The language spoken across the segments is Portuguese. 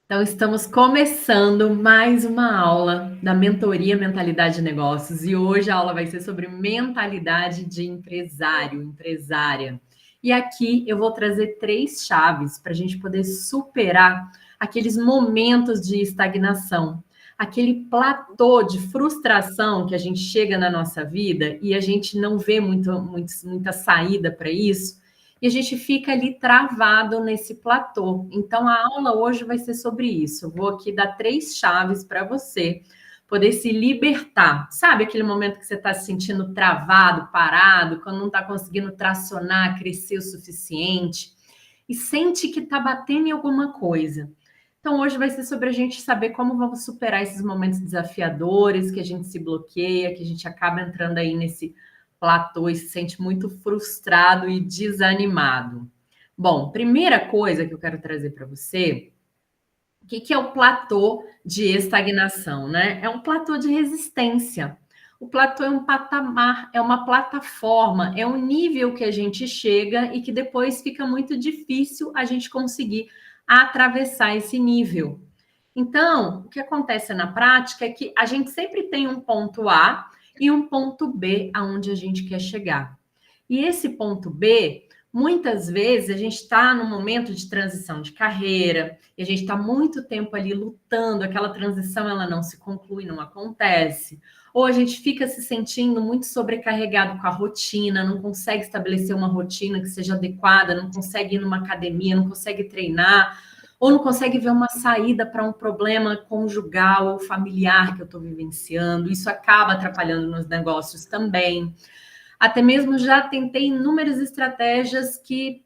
Então, estamos começando mais uma aula da mentoria Mentalidade de Negócios e hoje a aula vai ser sobre mentalidade de empresário, empresária. E aqui eu vou trazer 3 chaves para a gente poder superar aqueles momentos de estagnação, aquele platô de frustração que a gente chega na nossa vida e a gente não vê muita saída para isso. E a gente fica ali travado nesse platô. Então, a aula hoje vai ser sobre isso. Eu vou aqui dar 3 chaves para você poder se libertar. Sabe aquele momento que você está se sentindo travado, parado, quando não está conseguindo tracionar, crescer o suficiente e sente que está batendo em alguma coisa. Então, hoje vai ser sobre a gente saber como vamos superar esses momentos desafiadores, que a gente se bloqueia, que a gente acaba entrando aí nesse platô e se sente muito frustrado e desanimado. Bom, primeira coisa que eu quero trazer para você, o que é o platô de estagnação, né? É um platô de resistência. O platô é um patamar, é uma plataforma, é um nível que a gente chega e que depois fica muito difícil a gente conseguir atravessar esse nível. Então, o que acontece na prática é que a gente sempre tem um ponto A e um ponto B aonde a gente quer chegar. E esse ponto B, muitas vezes a gente está num momento de transição de carreira, e a gente está muito tempo ali lutando, aquela transição ela não se conclui, não acontece. Ou a gente fica se sentindo muito sobrecarregado com a rotina, não consegue estabelecer uma rotina que seja adequada, não consegue ir numa academia, não consegue treinar, ou não consegue ver uma saída para um problema conjugal ou familiar que eu estou vivenciando. Isso acaba atrapalhando nos negócios também. Até mesmo já tentei inúmeras estratégias que,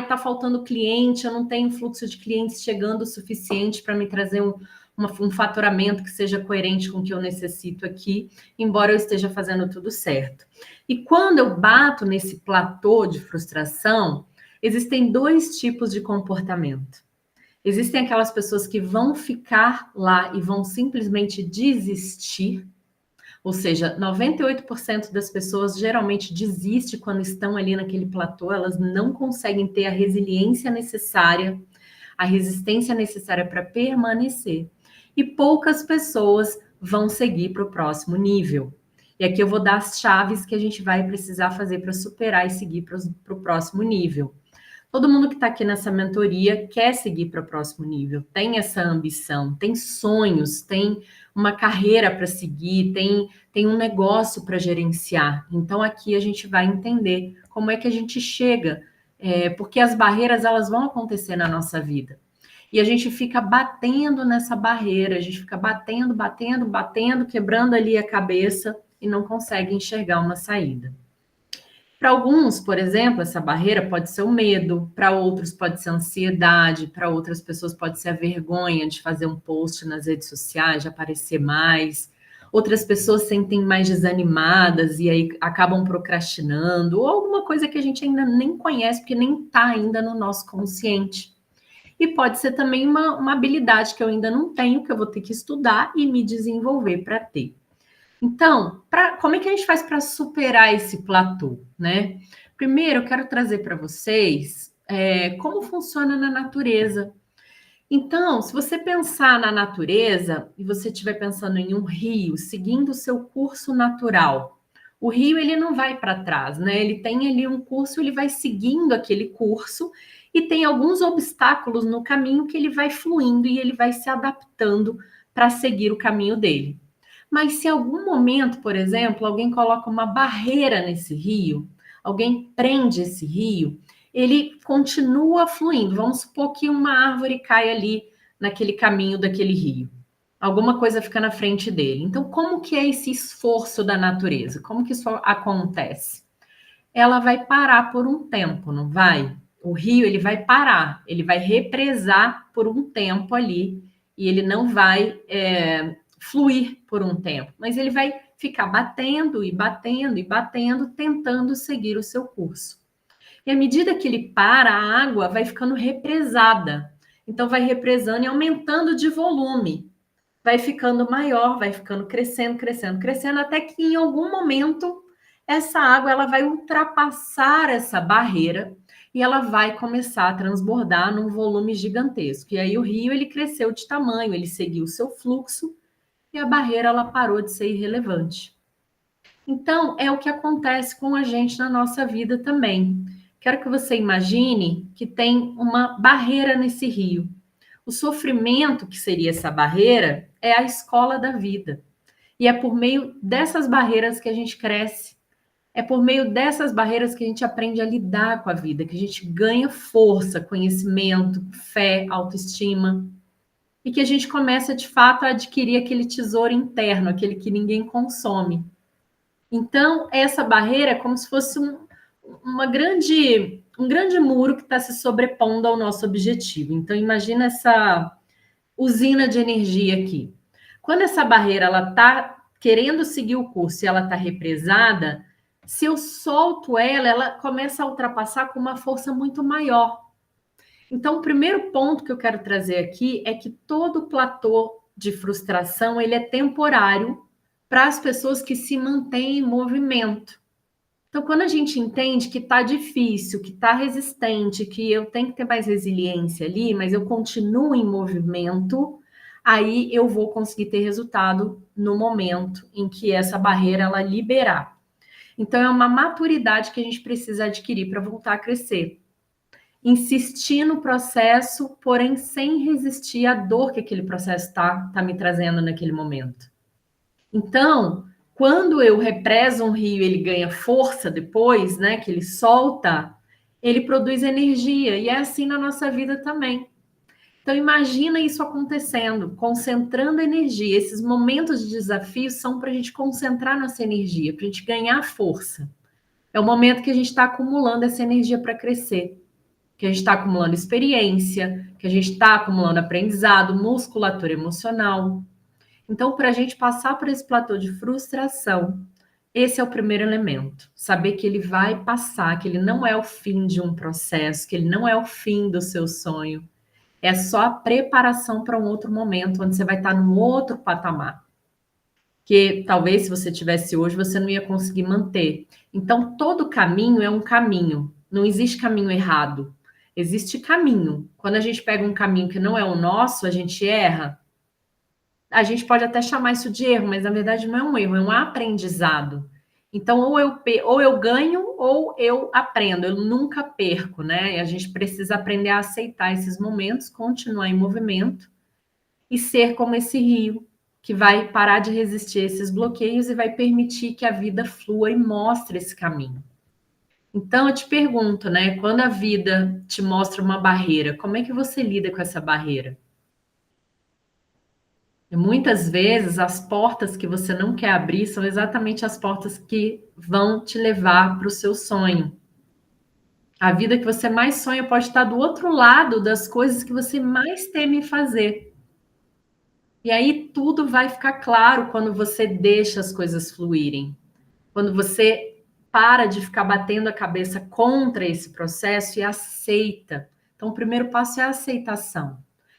tá faltando cliente, eu não tenho fluxo de clientes chegando o suficiente para me trazer um faturamento que seja coerente com o que eu necessito aqui, embora eu esteja fazendo tudo certo. E quando eu bato nesse platô de frustração, existem 2 tipos de comportamento. Existem aquelas pessoas que vão ficar lá e vão simplesmente desistir, ou seja, 98% das pessoas geralmente desistem quando estão ali naquele platô, elas não conseguem ter a resiliência necessária, a resistência necessária para permanecer. E poucas pessoas vão seguir para o próximo nível. E aqui eu vou dar as chaves que a gente vai precisar fazer para superar e seguir para o próximo nível. Todo mundo que está aqui nessa mentoria quer seguir para o próximo nível, tem essa ambição, tem sonhos, tem uma carreira para seguir, tem um negócio para gerenciar. Então, aqui a gente vai entender como é que a gente chega, porque as barreiras elas vão acontecer na nossa vida. E a gente fica batendo nessa barreira, a gente fica batendo, batendo, batendo, quebrando ali a cabeça e não consegue enxergar uma saída. Para alguns, por exemplo, essa barreira pode ser o medo, para outros pode ser a ansiedade, para outras pessoas pode ser a vergonha de fazer um post nas redes sociais, de aparecer mais. Outras pessoas se sentem mais desanimadas e aí acabam procrastinando, ou alguma coisa que a gente ainda nem conhece, porque nem está ainda no nosso consciente. E pode ser também uma habilidade que eu ainda não tenho, que eu vou ter que estudar e me desenvolver para ter. Então, como é que a gente faz para superar esse platô, né? Primeiro, eu quero trazer para vocês como funciona na natureza. Então, se você pensar na natureza e você estiver pensando em um rio seguindo o seu curso natural, o rio ele não vai para trás, né? Ele tem ali um curso, ele vai seguindo aquele curso e tem alguns obstáculos no caminho que ele vai fluindo e ele vai se adaptando para seguir o caminho dele. Mas se em algum momento, por exemplo, alguém coloca uma barreira nesse rio, alguém prende esse rio, ele continua fluindo. Vamos supor que uma árvore cai ali naquele caminho daquele rio. Alguma coisa fica na frente dele. Então, como que é esse esforço da natureza? Como que isso acontece? Ela vai parar por um tempo, não vai? O rio ele vai parar, ele vai represar por um tempo ali e ele não vai fluir por um tempo, mas ele vai ficar batendo e batendo e batendo, tentando seguir o seu curso. E à medida que ele para, a água vai ficando represada. Então, vai represando e aumentando de volume. Vai ficando maior, vai ficando crescendo, crescendo, crescendo, até que em algum momento essa água ela vai ultrapassar essa barreira e ela vai começar a transbordar num volume gigantesco. E aí o rio ele cresceu de tamanho, ele seguiu o seu fluxo e a barreira ela parou de ser irrelevante. Então, é o que acontece com a gente na nossa vida também. Quero que você imagine que tem uma barreira nesse rio. O sofrimento, que seria essa barreira, é a escola da vida. E é por meio dessas barreiras que a gente cresce. É por meio dessas barreiras que a gente aprende a lidar com a vida, que a gente ganha força, conhecimento, fé, autoestima. E que a gente começa, de fato, a adquirir aquele tesouro interno, aquele que ninguém consome. Então, essa barreira é como se fosse um grande muro que está se sobrepondo ao nosso objetivo. Então, imagina essa usina de energia aqui. Quando essa barreira ela está querendo seguir o curso e ela está represada, se eu solto ela, ela começa a ultrapassar com uma força muito maior. Então, o primeiro ponto que eu quero trazer aqui é que todo platô de frustração ele é temporário para as pessoas que se mantêm em movimento. Então, quando a gente entende que está difícil, que está resistente, que eu tenho que ter mais resiliência ali, mas eu continuo em movimento, aí eu vou conseguir ter resultado no momento em que essa barreira ela liberar. Então, é uma maturidade que a gente precisa adquirir para voltar a crescer. Insistir no processo, porém sem resistir à dor que aquele processo tá me trazendo naquele momento. Então, quando eu represo um rio, ele ganha força depois, né? Que ele solta, ele produz energia. E é assim na nossa vida também. Então, imagina isso acontecendo, concentrando energia. Esses momentos de desafio são para a gente concentrar nossa energia, para a gente ganhar força. É o momento que a gente está acumulando essa energia para crescer, que a gente está acumulando experiência, que a gente está acumulando aprendizado, musculatura emocional. Então, para a gente passar por esse platô de frustração, esse é o primeiro elemento. Saber que ele vai passar, que ele não é o fim de um processo, que ele não é o fim do seu sonho. É só a preparação para um outro momento, onde você vai estar num outro patamar. Que talvez se você tivesse hoje, você não ia conseguir manter. Então, todo caminho é um caminho. Não existe caminho errado. Existe caminho. Quando a gente pega um caminho que não é o nosso, a gente erra. A gente pode até chamar isso de erro, mas na verdade não é um erro, é um aprendizado. Então, ou eu ganho ou eu aprendo, eu nunca perco, né? E a gente precisa aprender a aceitar esses momentos, continuar em movimento e ser como esse rio, que vai parar de resistir a esses bloqueios e vai permitir que a vida flua e mostre esse caminho. Então, eu te pergunto, né? Quando a vida te mostra uma barreira, como é que você lida com essa barreira? E muitas vezes as portas que você não quer abrir são exatamente as portas que vão te levar para o seu sonho. A vida que você mais sonha pode estar do outro lado das coisas que você mais teme fazer. E aí tudo vai ficar claro quando você deixa as coisas fluírem. Quando você para de ficar batendo a cabeça contra esse processo e aceita. Então, o primeiro passo é a aceitação.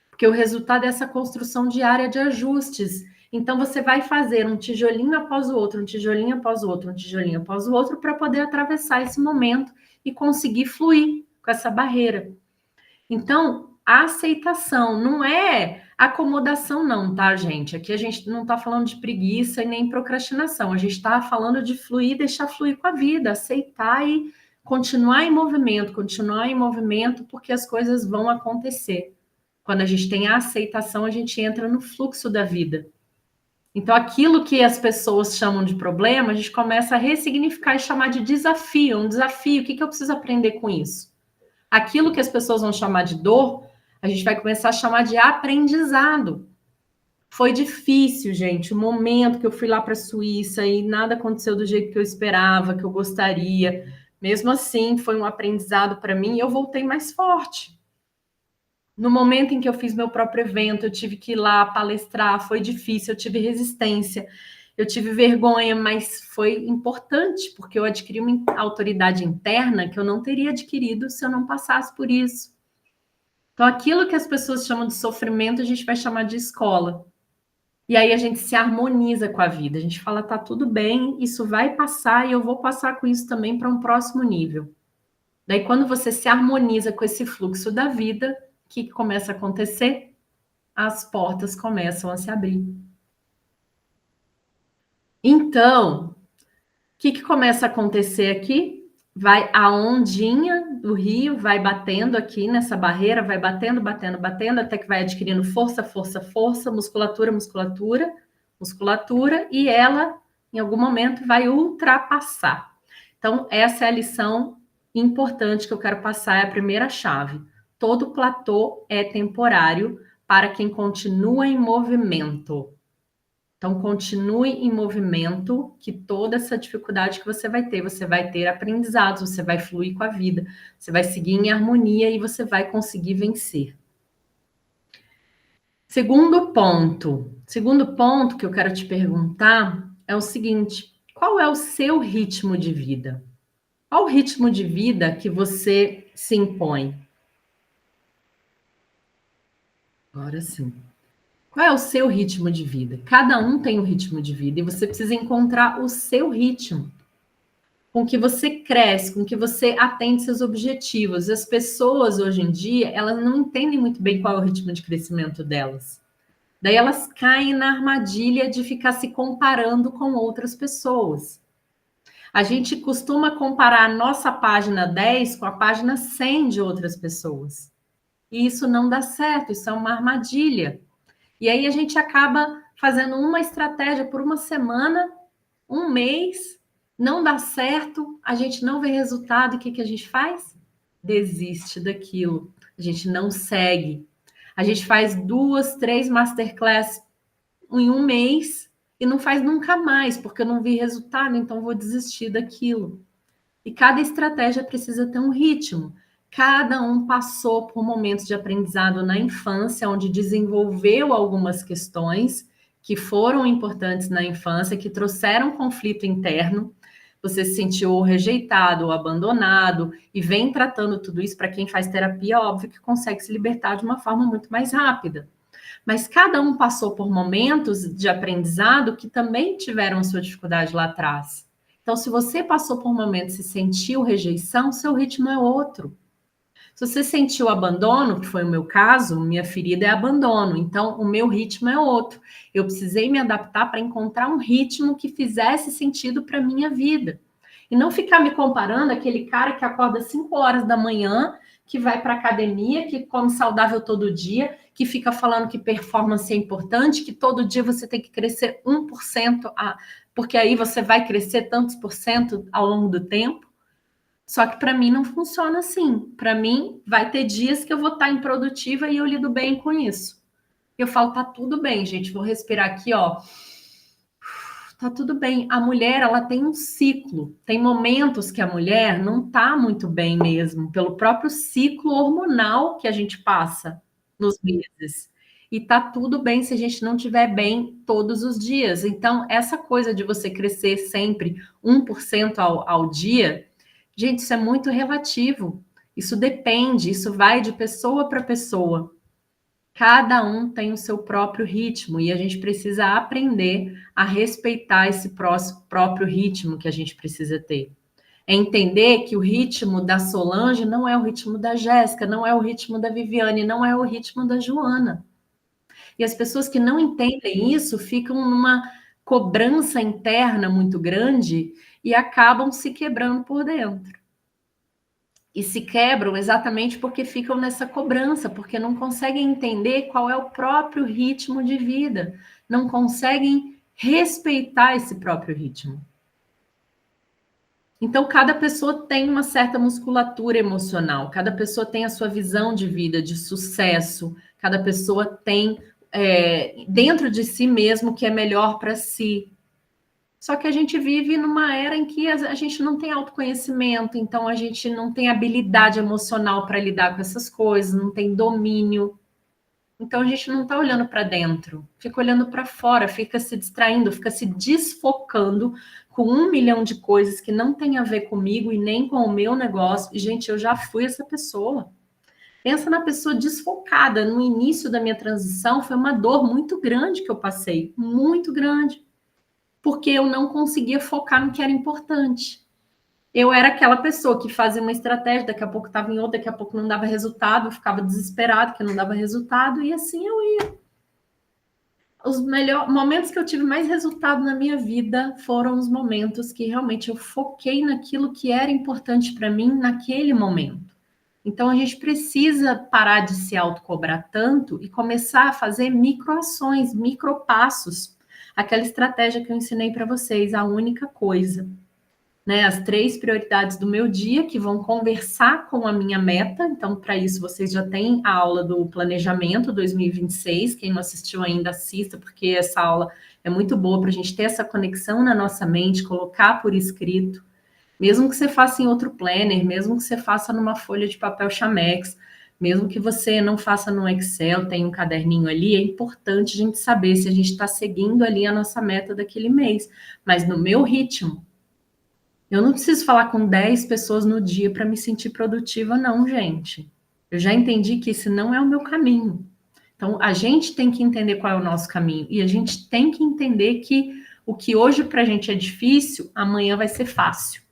Porque o resultado é essa construção diária de ajustes. Então, você vai fazer um tijolinho após o outro, um tijolinho após o outro, um tijolinho após o outro, para poder atravessar esse momento e conseguir fluir com essa barreira. Então, a aceitação não é acomodação, não, tá, gente? Aqui a gente não está falando de preguiça e nem procrastinação. A gente está falando de fluir, deixar fluir com a vida, aceitar e continuar em movimento, porque as coisas vão acontecer. Quando a gente tem a aceitação, a gente entra no fluxo da vida. Então, aquilo que as pessoas chamam de problema, a gente começa a ressignificar e chamar de desafio. Um desafio, o que eu preciso aprender com isso? Aquilo que as pessoas vão chamar de dor, a gente vai começar a chamar de aprendizado. Foi difícil, gente, o momento que eu fui lá para a Suíça e nada aconteceu do jeito que eu esperava, que eu gostaria. Mesmo assim, foi um aprendizado para mim e eu voltei mais forte. No momento em que eu fiz meu próprio evento, eu tive que ir lá palestrar, foi difícil, eu tive resistência, eu tive vergonha, mas foi importante, porque eu adquiri uma autoridade interna que eu não teria adquirido se eu não passasse por isso. Então, aquilo que as pessoas chamam de sofrimento, a gente vai chamar de escola. E aí a gente se harmoniza com a vida. A gente fala, tá tudo bem, isso vai passar e eu vou passar com isso também para um próximo nível. Daí, quando você se harmoniza com esse fluxo da vida, o que começa a acontecer? As portas começam a se abrir. Então, o que começa a acontecer aqui? Vai a ondinha do rio, vai batendo aqui nessa barreira, vai batendo, batendo, batendo, até que vai adquirindo força, força, força, musculatura, musculatura, musculatura, e ela, em algum momento, vai ultrapassar. Então, essa é a lição importante que eu quero passar, é a primeira chave. Todo platô é temporário para quem continua em movimento. Então, continue em movimento, que toda essa dificuldade que você vai ter aprendizados, você vai fluir com a vida, você vai seguir em harmonia e você vai conseguir vencer. Segundo ponto que eu quero te perguntar é o seguinte: qual é o seu ritmo de vida? Qual o ritmo de vida que você se impõe? Agora sim. Qual é o seu ritmo de vida? Cada um tem um ritmo de vida e você precisa encontrar o seu ritmo, com que você cresce, com que você atende seus objetivos. As pessoas hoje em dia, elas não entendem muito bem qual é o ritmo de crescimento delas. Daí elas caem na armadilha de ficar se comparando com outras pessoas. A gente costuma comparar a nossa página 10 com a página 100 de outras pessoas. E isso não dá certo, isso é uma armadilha. E aí a gente acaba fazendo uma estratégia por uma semana, um mês, não dá certo, a gente não vê resultado, o que a gente faz? Desiste daquilo, a gente não segue. A gente faz 2, 3 masterclass em um mês e não faz nunca mais, porque eu não vi resultado, então vou desistir daquilo. E cada estratégia precisa ter um ritmo. Cada um passou por momentos de aprendizado na infância, onde desenvolveu algumas questões que foram importantes na infância, que trouxeram conflito interno. Você se sentiu rejeitado ou abandonado e vem tratando tudo isso. Para quem faz terapia, óbvio que consegue se libertar de uma forma muito mais rápida. Mas cada um passou por momentos de aprendizado que também tiveram a sua dificuldade lá atrás. Então, se você passou por momentos e sentiu rejeição, seu ritmo é outro. Se você sentiu abandono, que foi o meu caso, minha ferida é abandono, então o meu ritmo é outro. Eu precisei me adaptar para encontrar um ritmo que fizesse sentido para a minha vida. E não ficar me comparando aquele cara que acorda 5 horas da manhã, que vai para academia, que come saudável todo dia, que fica falando que performance é importante, que todo dia você tem que crescer 1%, porque aí você vai crescer tantos por cento ao longo do tempo. Só que para mim não funciona assim. Para mim, vai ter dias que eu vou estar improdutiva e eu lido bem com isso. Eu falo, tá tudo bem, gente, vou respirar aqui, ó. Tá tudo bem. A mulher, ela tem um ciclo. Tem momentos que a mulher não tá muito bem mesmo, pelo próprio ciclo hormonal que a gente passa nos meses. E tá tudo bem se a gente não estiver bem todos os dias. Então, essa coisa de você crescer sempre 1% ao dia, gente, isso é muito relativo. Isso depende, isso vai de pessoa para pessoa. Cada um tem o seu próprio ritmo e a gente precisa aprender a respeitar esse próprio ritmo que a gente precisa ter. É entender que o ritmo da Solange não é o ritmo da Jéssica, não é o ritmo da Viviane, não é o ritmo da Joana. E as pessoas que não entendem isso ficam numa cobrança interna muito grande e acabam se quebrando por dentro. E se quebram exatamente porque ficam nessa cobrança, porque não conseguem entender qual é o próprio ritmo de vida, não conseguem respeitar esse próprio ritmo. Então, cada pessoa tem uma certa musculatura emocional, cada pessoa tem a sua visão de vida, de sucesso, cada pessoa tem dentro de si mesmo o que é melhor para si. Só que a gente vive numa era em que a gente não tem autoconhecimento, então a gente não tem habilidade emocional para lidar com essas coisas, não tem domínio. Então a gente não está olhando para dentro, fica olhando para fora, fica se distraindo, fica se desfocando com 1 milhão de coisas que não tem a ver comigo e nem com o meu negócio. E, gente, eu já fui essa pessoa. Pensa na pessoa desfocada. No início da minha transição, foi uma dor muito grande que eu passei, muito grande, porque eu não conseguia focar no que era importante. eu era aquela pessoa que fazia uma estratégia, daqui a pouco estava em outra, daqui a pouco não dava resultado, eu ficava desesperado que não dava resultado, e assim eu ia. Os melhores momentos que eu tive mais resultado na minha vida foram os momentos que realmente eu foquei naquilo que era importante para mim naquele momento. Então a gente precisa parar de se autocobrar tanto e começar a fazer microações, micropassos. Aquela estratégia que eu ensinei para vocês, a única coisa, né, as 3 prioridades do meu dia que vão conversar com a minha meta. Então, para isso, vocês já têm a aula do planejamento 2026. Quem não assistiu ainda, assista, porque essa aula é muito boa para a gente ter essa conexão na nossa mente, colocar por escrito. Mesmo que você faça em outro planner, mesmo que você faça numa folha de papel Chamex, mesmo que você não faça no Excel, tem um caderninho ali, é importante a gente saber se a gente está seguindo ali a nossa meta daquele mês, mas no meu ritmo. Eu não preciso falar com 10 pessoas no dia para me sentir produtiva, não, gente. Eu já entendi que esse não é o meu caminho. Então, a gente tem que entender qual é o nosso caminho. E a gente tem que entender que o que hoje para a gente é difícil, amanhã vai ser fácil.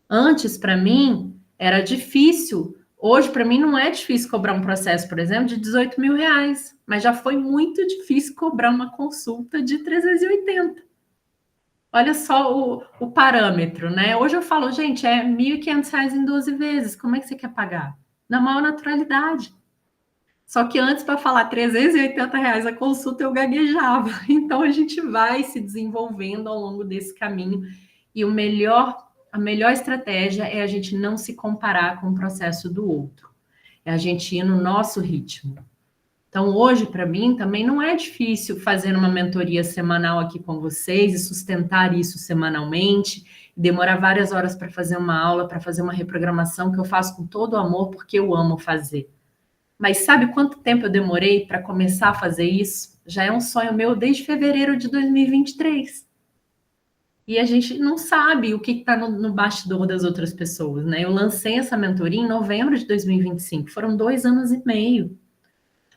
Antes, para mim, era difícil. Hoje, para mim, não é difícil cobrar um processo, por exemplo, de 18 mil reais. Mas já foi muito difícil cobrar uma consulta de 380. Olha só o parâmetro, né? Hoje eu falo, gente, é R$ 1.500 em 12 vezes. Como é que você quer pagar? Na maior naturalidade. Só que antes, para falar R$ 380 a consulta, eu gaguejava. Então, a gente vai se desenvolvendo ao longo desse caminho. E a melhor estratégia é a gente não se comparar com o processo do outro. É a gente ir no nosso ritmo. Então, hoje, para mim, também não é difícil fazer uma mentoria semanal aqui com vocês e sustentar isso semanalmente, demorar várias horas para fazer uma aula, para fazer uma reprogramação que eu faço com todo o amor, porque eu amo fazer. Mas sabe quanto tempo eu demorei para começar a fazer isso? Já é um sonho meu desde fevereiro de 2023. E a gente não sabe o que está no bastidor das outras pessoas, né? Eu lancei essa mentoria em novembro de 2025, foram 2 anos e meio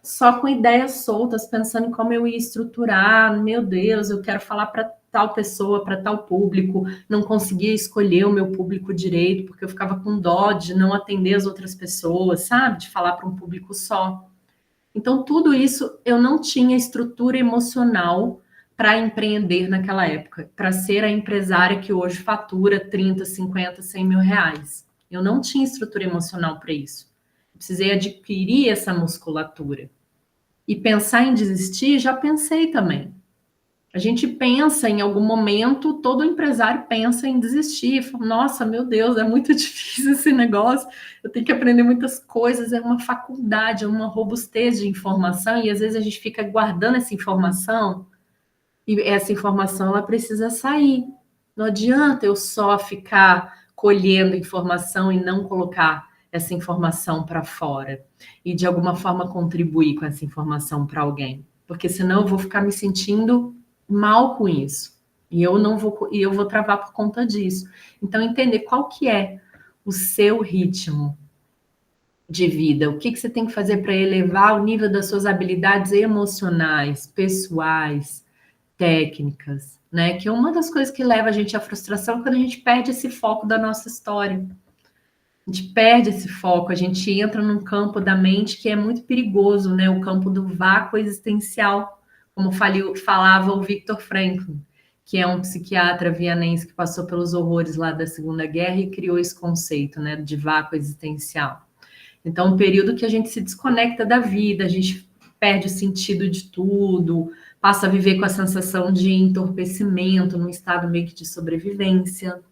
só com ideias soltas, pensando em como eu ia estruturar. Meu Deus, eu quero falar para tal pessoa, para tal público. Não conseguia escolher o meu público direito, porque eu ficava com dó de não atender as outras pessoas, sabe? De falar para um público só. Então, tudo isso eu não tinha estrutura emocional para empreender naquela época, para ser a empresária que hoje fatura 30, 50, 100 mil reais. Eu não tinha estrutura emocional para isso. Precisei adquirir essa musculatura. E pensar em desistir, já pensei também. A gente pensa em algum momento, todo empresário pensa em desistir. Fala, nossa, meu Deus, é muito difícil esse negócio. Eu tenho que aprender muitas coisas. É uma faculdade, é uma robustez de informação. E às vezes a gente fica guardando essa informação. E essa informação ela precisa sair. Não adianta eu só ficar colhendo informação e não colocar essa informação para fora e de alguma forma contribuir com essa informação para alguém, porque senão eu vou ficar me sentindo mal com isso e eu vou travar por conta disso. Então entender qual que é o seu ritmo de vida, o que que você tem que fazer para elevar o nível das suas habilidades emocionais, pessoais, técnicas, né? Que é uma das coisas que leva a gente à frustração quando a gente perde esse foco da nossa história. A gente perde esse foco, a gente entra num campo da mente que é muito perigoso, né? O campo do vácuo existencial, como falava o Viktor Frankl, que é um psiquiatra vienense que passou pelos horrores lá da Segunda Guerra e criou esse conceito, né, de vácuo existencial. Então, um período que a gente se desconecta da vida, a gente perde o sentido de tudo, passa a viver com a sensação de entorpecimento, num estado meio que de sobrevivência.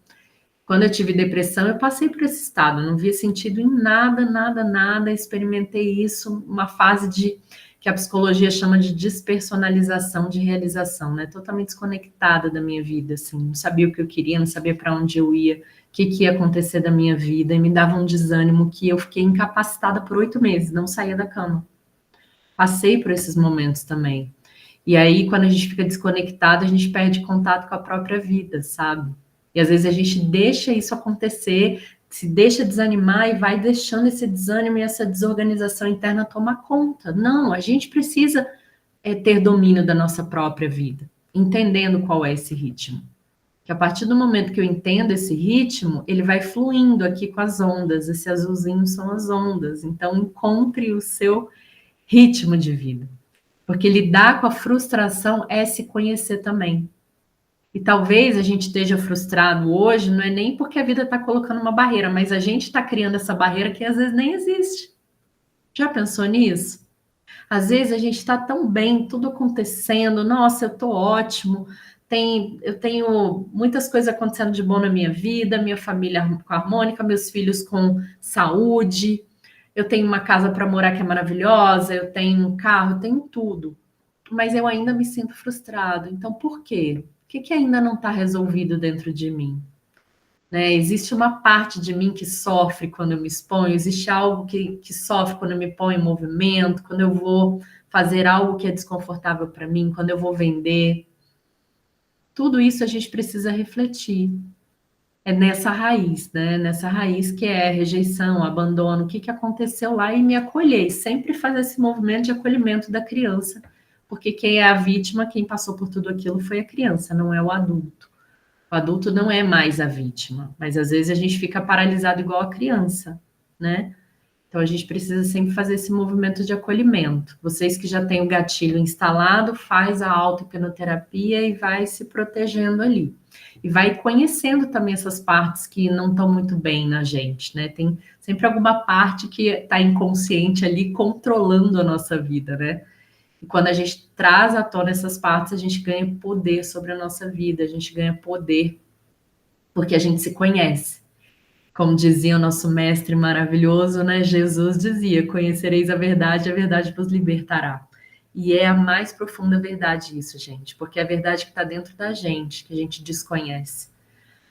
Quando eu tive depressão, eu passei por esse estado, não via sentido em nada, nada, nada, experimentei isso, uma fase de que a psicologia chama de despersonalização de realização, né? Totalmente desconectada da minha vida, assim, não sabia o que eu queria, não sabia para onde eu ia, o que ia acontecer da minha vida, e me dava um desânimo que eu fiquei incapacitada por 8 meses, não saía da cama. Passei por esses momentos também. E aí, quando a gente fica desconectado, a gente perde contato com a própria vida, sabe? E às vezes a gente deixa isso acontecer, se deixa desanimar e vai deixando esse desânimo e essa desorganização interna tomar conta. Não, a gente precisa ter domínio da nossa própria vida, entendendo qual é esse ritmo. Que a partir do momento que eu entendo esse ritmo, ele vai fluindo aqui com as ondas. Esse azulzinho são as ondas. Então, encontre o seu ritmo de vida. Porque lidar com a frustração é se conhecer também. E talvez a gente esteja frustrado hoje, não é nem porque a vida está colocando uma barreira, mas a gente está criando essa barreira que às vezes nem existe. Já pensou nisso? Às vezes a gente está tão bem, tudo acontecendo, nossa, eu estou ótimo, eu tenho muitas coisas acontecendo de bom na minha vida, minha família harmônica, meus filhos com saúde, eu tenho uma casa para morar que é maravilhosa, eu tenho um carro, eu tenho tudo, mas eu ainda me sinto frustrado. Então, por quê? O que ainda não está resolvido dentro de mim? Né? Existe uma parte de mim que sofre quando eu me exponho, existe algo que sofre quando eu me ponho em movimento, quando eu vou fazer algo que é desconfortável para mim, quando eu vou vender. Tudo isso a gente precisa refletir. É nessa raiz, né? Nessa raiz que é rejeição, abandono, o que aconteceu lá e me acolher. E sempre fazer esse movimento de acolhimento da criança, porque quem é a vítima, quem passou por tudo aquilo foi a criança, não é o adulto. O adulto não é mais a vítima, mas às vezes a gente fica paralisado igual a criança, né? Então a gente precisa sempre fazer esse movimento de acolhimento. Vocês que já têm o gatilho instalado, faz a auto-hipnoterapia e vai se protegendo ali. E vai conhecendo também essas partes que não estão muito bem na gente, né? Tem sempre alguma parte que está inconsciente ali controlando a nossa vida, né? E quando a gente traz à tona essas partes, a gente ganha poder sobre a nossa vida, a gente ganha poder porque a gente se conhece. Como dizia o nosso mestre maravilhoso, né? Jesus dizia: conhecereis a verdade vos libertará. E é a mais profunda verdade isso, gente, porque é a verdade que está dentro da gente, que a gente desconhece.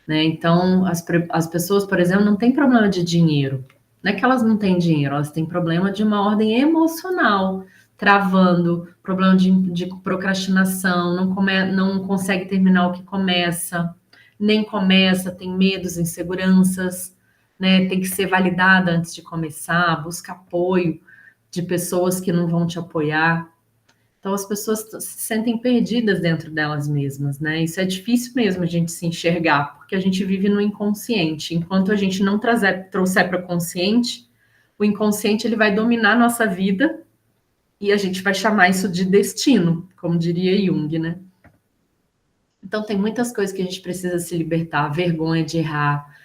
Né? Então, as pessoas, por exemplo, não têm problema de dinheiro. Não é que elas não têm dinheiro, elas têm problema de uma ordem emocional, travando, problema de procrastinação, não consegue terminar o que começa, nem começa, tem medos, inseguranças, né? Tem que ser validada antes de começar, busca apoio de pessoas que não vão te apoiar. Então as pessoas se sentem perdidas dentro delas mesmas, né? Isso é difícil mesmo a gente se enxergar, porque a gente vive no inconsciente. Enquanto a gente não trouxer para o consciente, o inconsciente ele vai dominar a nossa vida e a gente vai chamar isso de destino, como diria Jung, né? Então tem muitas coisas que a gente precisa se libertar, vergonha de errar,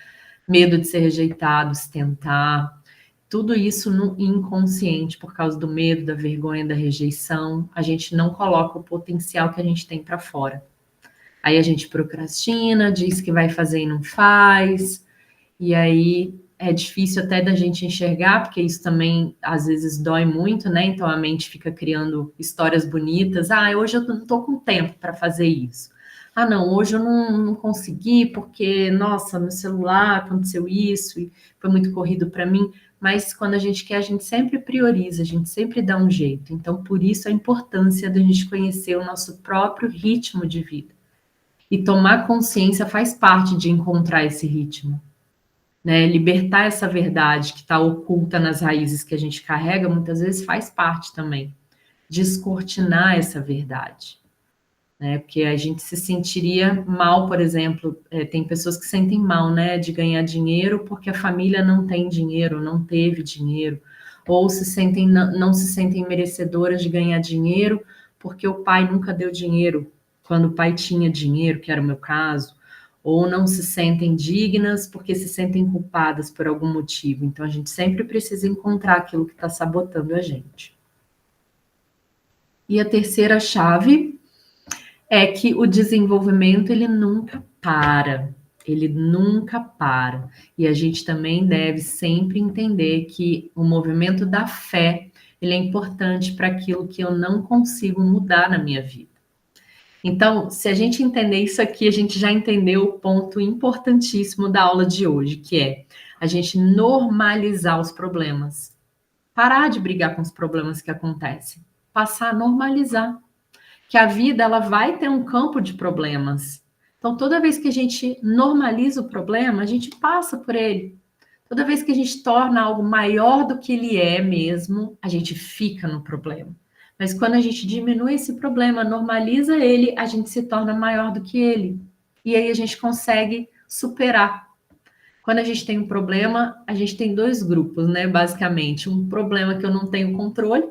medo de ser rejeitado, se tentar, tudo isso no inconsciente, por causa do medo, da vergonha, da rejeição, a gente não coloca o potencial que a gente tem para fora. Aí a gente procrastina, diz que vai fazer e não faz, e aí é difícil até da gente enxergar, porque isso também às vezes dói muito, né? Então a mente fica criando histórias bonitas. Ah, hoje eu não estou com tempo para fazer isso. Ah, não, hoje eu não consegui porque, nossa, no celular aconteceu isso e foi muito corrido para mim. Mas quando a gente quer, a gente sempre prioriza, a gente sempre dá um jeito. Então, por isso a importância da gente conhecer o nosso próprio ritmo de vida. E tomar consciência faz parte de encontrar esse ritmo. Né? Libertar essa verdade que está oculta nas raízes que a gente carrega, muitas vezes faz parte também. Descortinar essa verdade. Né? Porque a gente se sentiria mal, por exemplo, tem pessoas que sentem mal, né, de ganhar dinheiro porque a família não tem dinheiro, não teve dinheiro, ou não se sentem merecedoras de ganhar dinheiro porque o pai nunca deu dinheiro quando o pai tinha dinheiro, que era o meu caso, ou não se sentem dignas porque se sentem culpadas por algum motivo. Então a gente sempre precisa encontrar aquilo que está sabotando a gente. E a terceira chave é que o desenvolvimento ele nunca para. Ele nunca para. E a gente também deve sempre entender que o movimento da fé ele é importante para aquilo que eu não consigo mudar na minha vida. Então, se a gente entender isso aqui, a gente já entendeu o ponto importantíssimo da aula de hoje, que é a gente normalizar os problemas. Parar de brigar com os problemas que acontecem. Passar a normalizar. Que a vida ela vai ter um campo de problemas. Então, toda vez que a gente normaliza o problema, a gente passa por ele. Toda vez que a gente torna algo maior do que ele é mesmo, a gente fica no problema. Mas quando a gente diminui esse problema, normaliza ele, a gente se torna maior do que ele. e aí a gente consegue superar. Quando a gente tem um problema, a gente tem dois grupos, né? Basicamente, um problema que eu não tenho controle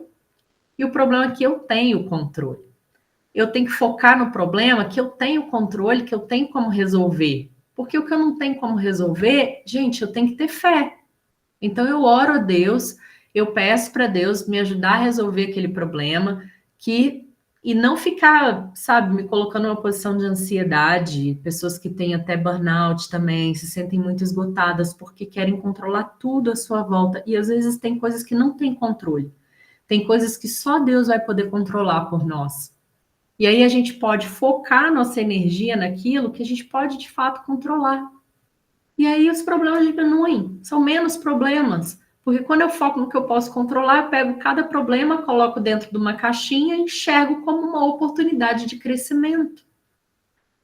e o problema que eu tenho controle. Eu tenho que focar no problema que eu tenho controle, que eu tenho como resolver. Porque o que eu não tenho como resolver, gente, eu tenho que ter fé. Então eu oro a Deus, eu peço para Deus me ajudar a resolver aquele problema, e não ficar, sabe, me colocando numa posição de ansiedade. Pessoas que têm até burnout também se sentem muito esgotadas porque querem controlar tudo à sua volta e às vezes tem coisas que não têm controle. Tem coisas que só Deus vai poder controlar por nós. E aí a gente pode focar nossa energia naquilo que a gente pode de fato controlar. E aí os problemas diminuem, são menos problemas. Porque quando eu foco no que eu posso controlar, eu pego cada problema, coloco dentro de uma caixinha e enxergo como uma oportunidade de crescimento.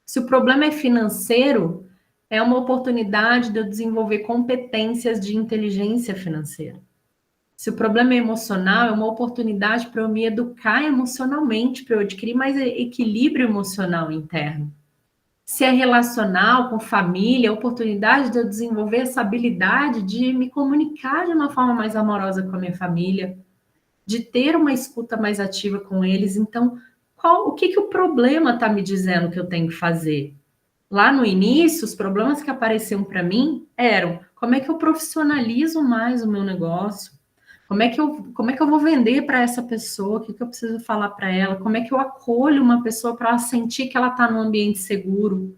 Se o problema é financeiro, é uma oportunidade de eu desenvolver competências de inteligência financeira. Se o problema é emocional, é uma oportunidade para eu me educar emocionalmente, para eu adquirir mais equilíbrio emocional interno. Se é relacional, com família, a oportunidade de eu desenvolver essa habilidade de me comunicar de uma forma mais amorosa com a minha família, de ter uma escuta mais ativa com eles. Então, o que o problema está me dizendo que eu tenho que fazer? Lá no início, os problemas que apareciam para mim eram: como é que eu profissionalizo mais o meu negócio? Como é que eu vou vender para essa pessoa? O que eu preciso falar para ela? Como é que eu acolho uma pessoa para ela sentir que ela está num ambiente seguro?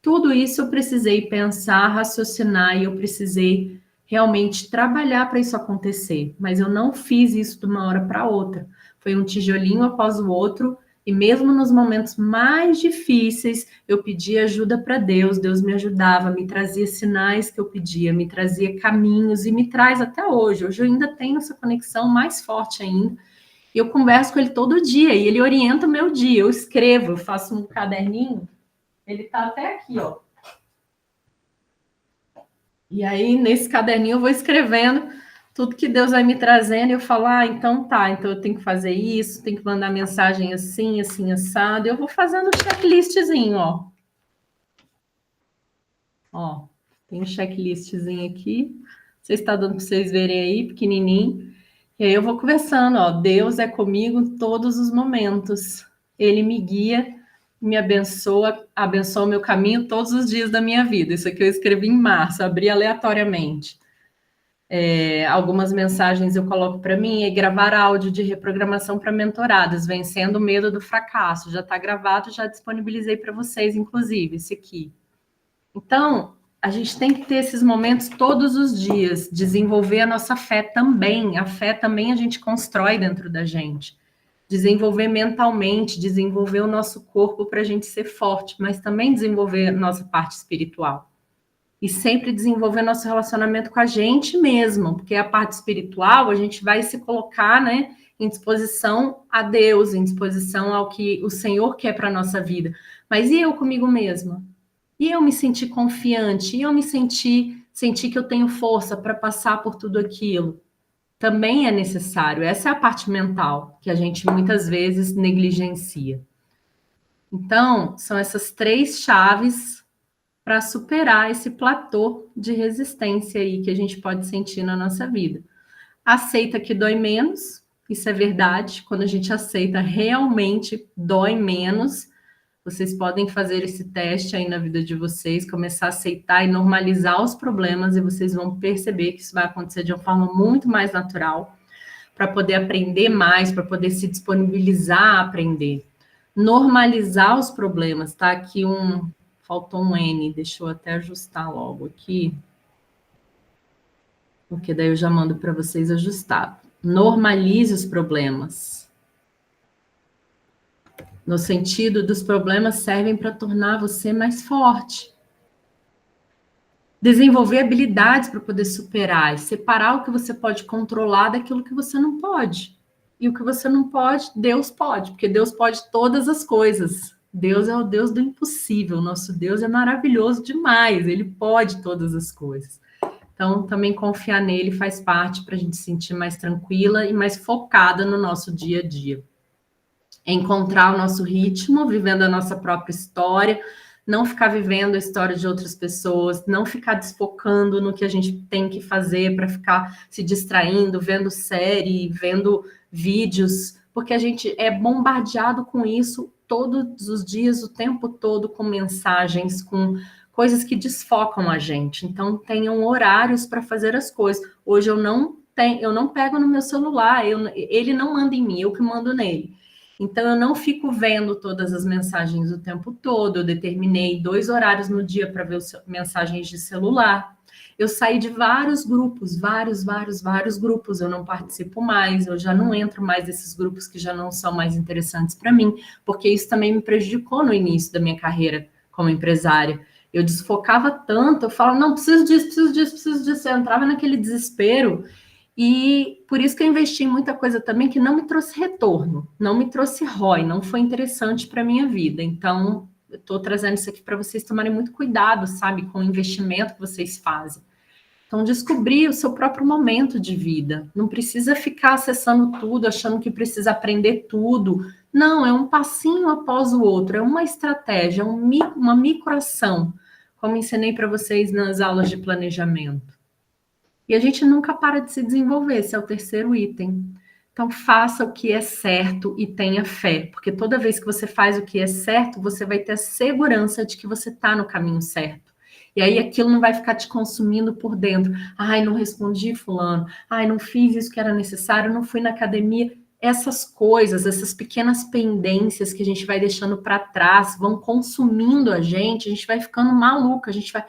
Tudo isso eu precisei pensar, raciocinar e eu precisei realmente trabalhar para isso acontecer. Mas eu não fiz isso de uma hora para outra. Foi um tijolinho após o outro. E mesmo nos momentos mais difíceis, eu pedia ajuda para Deus. Deus me ajudava, me trazia sinais que eu pedia, me trazia caminhos e me traz até hoje. Hoje eu ainda tenho essa conexão mais forte ainda. Eu converso com ele todo dia e ele orienta o meu dia. Eu escrevo, eu faço um caderninho. Ele tá até aqui, ó. E aí, nesse caderninho, eu vou escrevendo tudo que Deus vai me trazendo. E eu falo, então tá, então eu tenho que fazer isso, tenho que mandar mensagem assim, assim, assado. Eu vou fazendo um checklistzinho, ó. Ó, tem um checklistzinho aqui. Vocês está dando para vocês verem aí, pequenininho. E aí eu vou conversando, ó. Deus é comigo em todos os momentos. Ele me guia, me abençoa, abençoa o meu caminho todos os dias da minha vida. Isso aqui eu escrevi em março, abri aleatoriamente. Algumas mensagens eu coloco para mim, é gravar áudio de reprogramação para mentoradas, vencendo o medo do fracasso. Já está gravado, já disponibilizei para vocês, inclusive, esse aqui. Então, a gente tem que ter esses momentos todos os dias, desenvolver a nossa fé também. A fé também a gente constrói dentro da gente. Desenvolver mentalmente, desenvolver o nosso corpo para a gente ser forte, mas também desenvolver a nossa parte espiritual. E sempre desenvolver nosso relacionamento com a gente mesmo, porque a parte espiritual a gente vai se colocar, né, em disposição a Deus, em disposição ao que o Senhor quer para a nossa vida. Mas e eu comigo mesma? E eu me senti confiante, e eu me senti que eu tenho força para passar por tudo aquilo. Também é necessário. Essa é a parte mental que a gente muitas vezes negligencia. Então, são essas 3 chaves para superar esse platô de resistência aí que a gente pode sentir na nossa vida. Aceita que dói menos, isso é verdade. Quando a gente aceita, realmente dói menos. Vocês podem fazer esse teste aí na vida de vocês, começar a aceitar e normalizar os problemas, e vocês vão perceber que isso vai acontecer de uma forma muito mais natural, para poder aprender mais, para poder se disponibilizar a aprender. Normalizar os problemas, tá? Aqui faltou um N, deixa eu até ajustar logo aqui, porque daí eu já mando para vocês ajustar. Normalize os problemas. No sentido dos problemas servem para tornar você mais forte. Desenvolver habilidades para poder superar e separar o que você pode controlar daquilo que você não pode. E o que você não pode, Deus pode, porque Deus pode todas as coisas. Deus é o Deus do impossível. Nosso Deus é maravilhoso demais. Ele pode todas as coisas. Então, também confiar nele faz parte para a gente se sentir mais tranquila e mais focada no nosso dia a dia. Encontrar o nosso ritmo, vivendo a nossa própria história, não ficar vivendo a história de outras pessoas, não ficar desfocando no que a gente tem que fazer para ficar se distraindo, vendo série, vendo vídeos, porque a gente é bombardeado com isso todos os dias, o tempo todo, com mensagens, com coisas que desfocam a gente. Então, tenham horários para fazer as coisas. Hoje eu não pego no meu celular, ele não manda em mim, eu que mando nele. Então, eu não fico vendo todas as mensagens o tempo todo. Eu determinei 2 horários no dia para ver mensagens de celular. Eu saí de vários grupos, vários grupos. Eu não participo mais, eu já não entro mais nesses grupos que já não são mais interessantes para mim, porque isso também me prejudicou no início da minha carreira como empresária. Eu desfocava tanto, eu falava, não, preciso disso, preciso disso, preciso disso. Eu entrava naquele desespero. E por isso que eu investi em muita coisa também que não me trouxe retorno, não me trouxe ROI, não foi interessante para a minha vida. Então, eu estou trazendo isso aqui para vocês tomarem muito cuidado, sabe, com o investimento que vocês fazem. Então, descobrir o seu próprio momento de vida. Não precisa ficar acessando tudo, achando que precisa aprender tudo. Não, é um passinho após o outro, é uma estratégia, uma microação, como ensinei para vocês nas aulas de planejamento. E a gente nunca para de se desenvolver, esse é o terceiro item. Então, faça o que é certo e tenha fé, porque toda vez que você faz o que é certo, você vai ter a segurança de que você está no caminho certo. E aí aquilo não vai ficar te consumindo por dentro. Ai, não respondi fulano. Ai, não fiz isso que era necessário, não fui na academia. Essas coisas, essas pequenas pendências que a gente vai deixando para trás, vão consumindo a gente vai ficando maluca, a gente vai,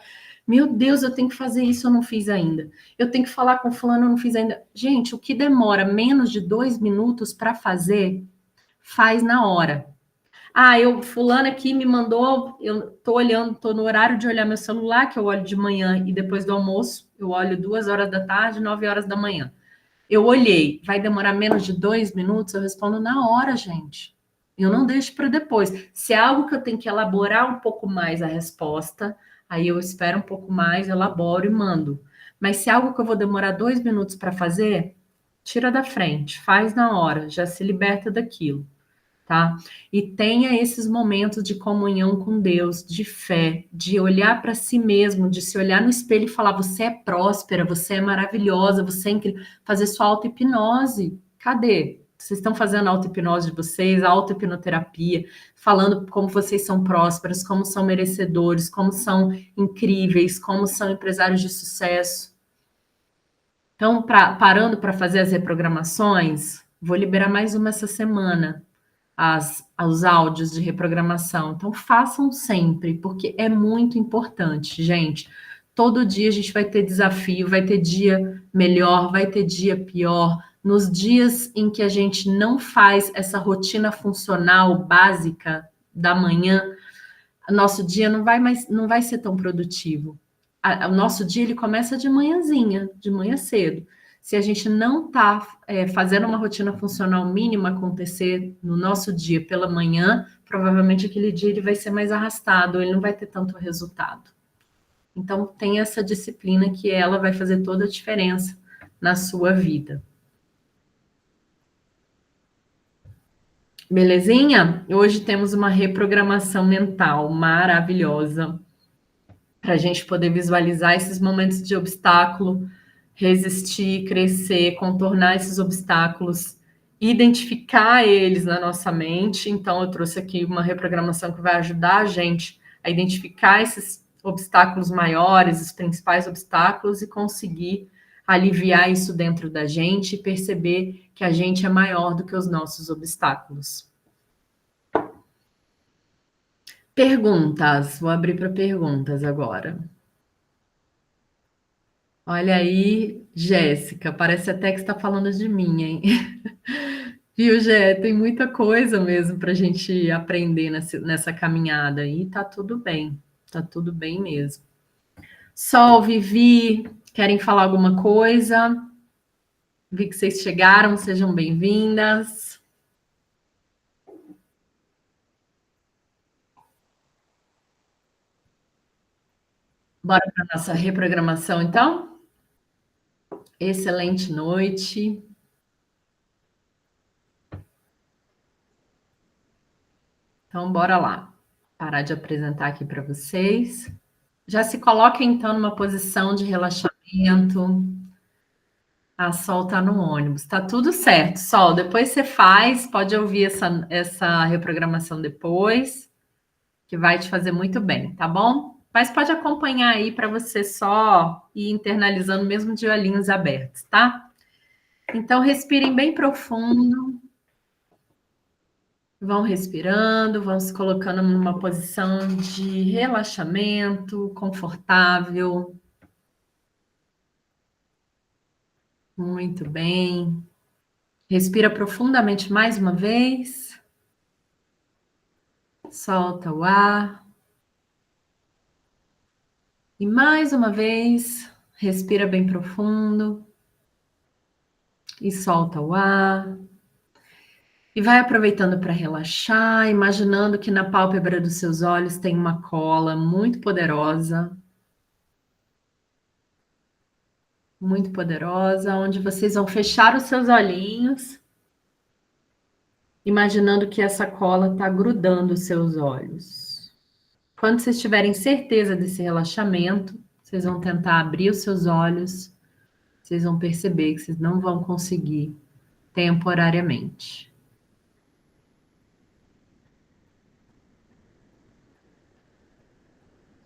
meu Deus, eu tenho que fazer isso, eu não fiz ainda. Eu tenho que falar com fulano, eu não fiz ainda. Gente, o que demora menos de 2 minutos para fazer, faz na hora. Ah, fulano aqui me mandou, eu tô olhando, tô no horário de olhar meu celular, que eu olho de manhã e depois do almoço, eu olho 2 horas da tarde, 9 horas da manhã. Eu olhei, vai demorar menos de 2 minutos, eu respondo na hora, gente. Eu não deixo para depois. Se é algo que eu tenho que elaborar um pouco mais a resposta, aí eu espero um pouco mais, elaboro e mando. Mas se é algo que eu vou demorar 2 minutos para fazer, tira da frente, faz na hora, já se liberta daquilo, tá? E tenha esses momentos de comunhão com Deus, de fé, de olhar para si mesmo, de se olhar no espelho e falar: você é próspera, você é maravilhosa, você é incrível. Fazer sua auto-hipnose. Cadê? Vocês estão fazendo a auto-hipnose de vocês, a auto-hipnoterapia, falando como vocês são prósperas, como são merecedores, como são incríveis, como são empresários de sucesso. Então, parando para fazer as reprogramações, vou liberar mais uma essa semana os áudios de reprogramação. Então, façam sempre, porque é muito importante, gente. Todo dia a gente vai ter desafio, vai ter dia melhor, vai ter dia pior. Nos dias em que a gente não faz essa rotina funcional básica da manhã, nosso dia não vai ser tão produtivo. O nosso dia ele começa de manhãzinha, de manhã cedo. Se a gente não está fazendo uma rotina funcional mínima acontecer no nosso dia pela manhã, provavelmente aquele dia ele vai ser mais arrastado, ele não vai ter tanto resultado. Então, tem essa disciplina que ela vai fazer toda a diferença na sua vida. Belezinha? Hoje temos uma reprogramação mental maravilhosa para a gente poder visualizar esses momentos de obstáculo, resistir, crescer, contornar esses obstáculos, identificar eles na nossa mente. Então, eu trouxe aqui uma reprogramação que vai ajudar a gente a identificar esses obstáculos maiores, os principais obstáculos, e conseguir aliviar isso dentro da gente e perceber que a gente é maior do que os nossos obstáculos. Perguntas. Vou abrir para perguntas agora. Olha aí, Jéssica, parece até que está falando de mim, hein? Viu, Jé? Tem muita coisa mesmo para a gente aprender nessa caminhada e tá tudo bem mesmo. Sol, Vivi, querem falar alguma coisa? Vi que vocês chegaram, sejam bem-vindas. Bora para nossa reprogramação, então? Excelente noite. Então, bora lá. Parar de apresentar aqui para vocês. Já se coloca então numa posição de relaxamento. A Sol tá no ônibus, tá tudo certo. Sol, depois você faz, pode ouvir essa reprogramação depois, que vai te fazer muito bem, tá bom? Mas pode acompanhar aí para você só ir internalizando mesmo de olhinhos abertos, tá? Então respirem bem profundo, vão respirando, vão se colocando numa posição de relaxamento, confortável. Muito bem. Respira profundamente mais uma vez. Solta o ar. E mais uma vez, respira bem profundo e solta o ar. E vai aproveitando para relaxar, imaginando que na pálpebra dos seus olhos tem uma cola muito poderosa, onde vocês vão fechar os seus olhinhos, imaginando que essa cola está grudando os seus olhos. Quando vocês tiverem certeza desse relaxamento, vocês vão tentar abrir os seus olhos, vocês vão perceber que vocês não vão conseguir temporariamente.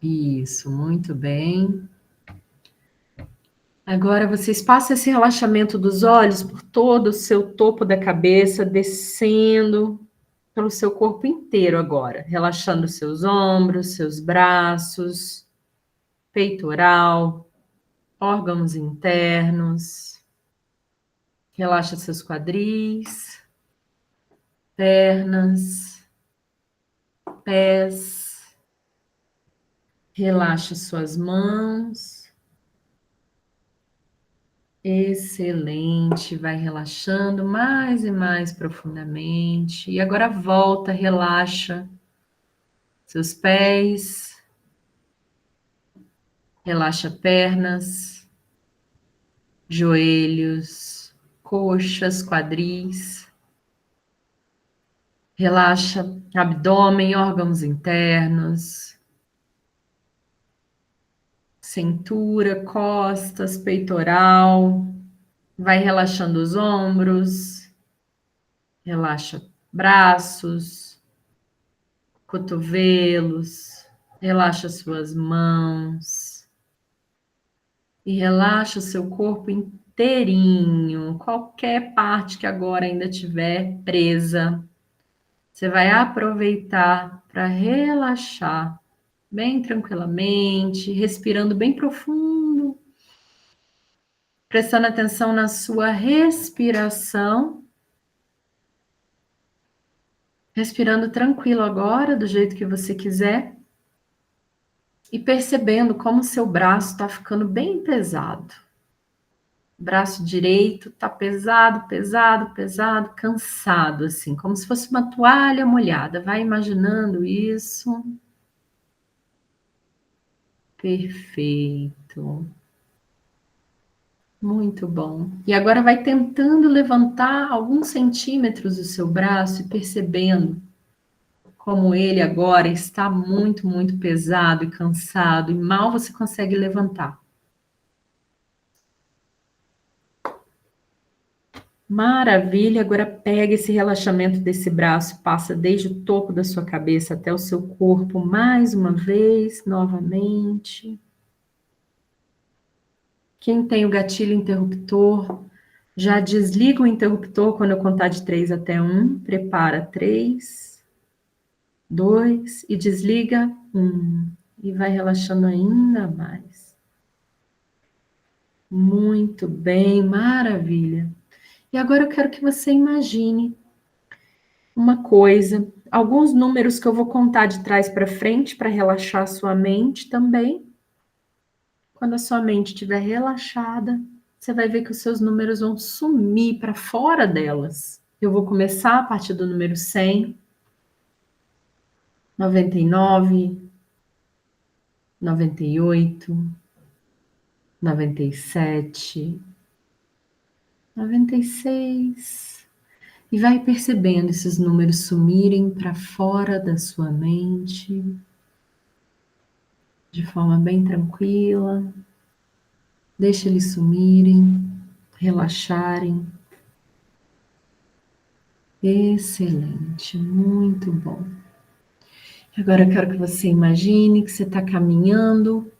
Isso, muito bem. Agora vocês passam esse relaxamento dos olhos por todo o seu topo da cabeça, descendo pelo seu corpo inteiro agora, relaxando seus ombros, seus braços, peitoral, órgãos internos. Relaxa seus quadris, pernas, pés. Relaxa suas mãos. Excelente, vai relaxando mais e mais profundamente. E agora volta, relaxa seus pés, relaxa pernas, joelhos, coxas, quadris. Relaxa abdômen, órgãos internos, cintura, costas, peitoral. Vai relaxando os ombros, relaxa braços, cotovelos, relaxa suas mãos e relaxa o seu corpo inteirinho, qualquer parte que agora ainda estiver presa. Você vai aproveitar para relaxar bem tranquilamente, respirando bem profundo, prestando atenção na sua respiração. Respirando tranquilo agora, do jeito que você quiser. E percebendo como seu braço está ficando bem pesado. Braço direito está pesado, pesado, pesado, cansado, assim, como se fosse uma toalha molhada. Vai imaginando isso. Perfeito. Muito bom. E agora vai tentando levantar alguns centímetros o seu braço e percebendo como ele agora está muito, muito pesado e cansado, e mal você consegue levantar. Maravilha, agora pega esse relaxamento desse braço, passa desde o topo da sua cabeça até o seu corpo, mais uma vez, novamente. Quem tem o gatilho interruptor, já desliga o interruptor quando eu contar de 3 até 1, prepara 3, 2 e desliga 1. E vai relaxando ainda mais. Muito bem, maravilha. E agora eu quero que você imagine uma coisa, alguns números que eu vou contar de trás para frente para relaxar a sua mente também. Quando a sua mente estiver relaxada, você vai ver que os seus números vão sumir para fora delas. Eu vou começar a partir do número 100, 99, 98, 97, 96. E vai percebendo esses números sumirem para fora da sua mente, de forma bem tranquila. Deixa eles sumirem, relaxarem. Excelente, muito bom. Agora eu quero que você imagine que você está caminhando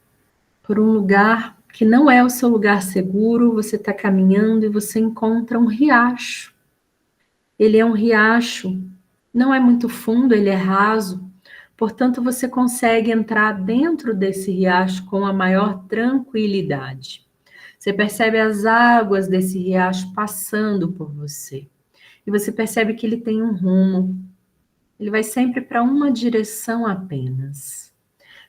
por um lugar que não é o seu lugar seguro, você está caminhando e você encontra um riacho. Ele é um riacho, não é muito fundo, ele é raso, portanto você consegue entrar dentro desse riacho com a maior tranquilidade. Você percebe as águas desse riacho passando por você. E você percebe que ele tem um rumo. Ele vai sempre para uma direção apenas.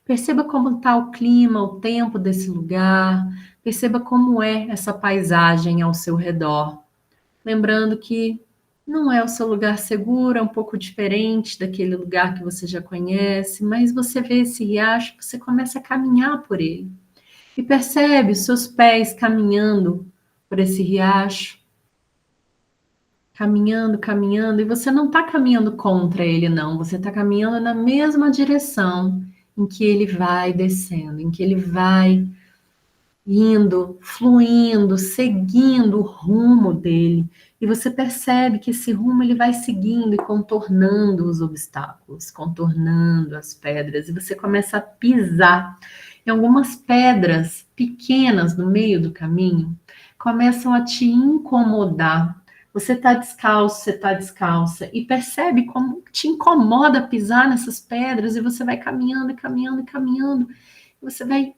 Perceba como está o clima, o tempo desse lugar. Perceba como é essa paisagem ao seu redor. Lembrando que não é o seu lugar seguro, é um pouco diferente daquele lugar que você já conhece, mas você vê esse riacho, você começa a caminhar por ele. E percebe os seus pés caminhando por esse riacho, caminhando, caminhando, e você não está caminhando contra ele, não, você está caminhando na mesma direção em que ele vai descendo, em que ele vai indo, fluindo, seguindo o rumo dele. E você percebe que esse rumo ele vai seguindo e contornando os obstáculos, contornando as pedras, e você começa a pisar em algumas pedras pequenas no meio do caminho, começam a te incomodar. Você está descalço, você está descalça, e percebe como te incomoda pisar nessas pedras, e você vai caminhando, e caminhando, e caminhando, e você vai